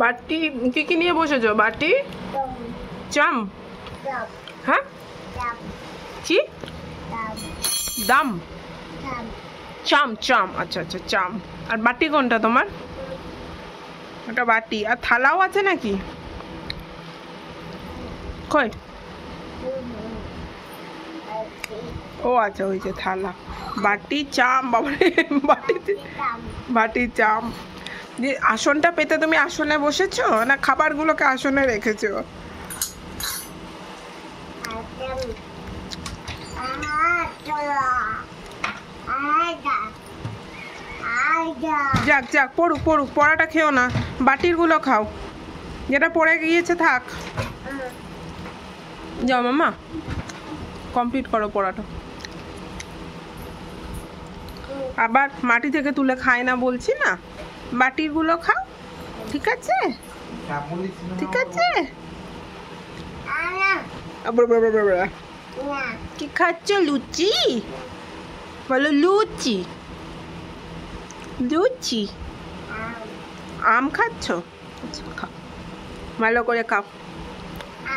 বাটি কি নিয়ে বসেছো? বাটি, চাম, হ্যাঁ কি দাম, চাম চাম, আচ্ছা আচ্ছা চাম। আর বাটি কোনটা তোমার? ওটা বাটি। আর থালাও আছে নাকি? কই? ও আচ্ছা, ওই যে থালা। বাটি চাম, বাবারে বাটিতে বাটি চাম। যে আসনটা পেতে তুমি আসনে বসেছো না খাবারগুলোকে আসনে রেখেছো? যাক যাক, পড়ুক পড়ুক, পড়াটা খেও না, বাটিরগুলো খাও, যেটা পড়ে গিয়েছে থাক। যাও মামা, কমপ্লিট করো পড়াটা। আবার মাটি থেকে তুলে খায় না বলছি না, বাটিরগুলো খাও, ঠিক আছে? ঠিক আছে। কি খাচ্ছ? লুচি বলো, লুচি লুচি। আম খাচ্ছ? খাও, ভালো করে খাও।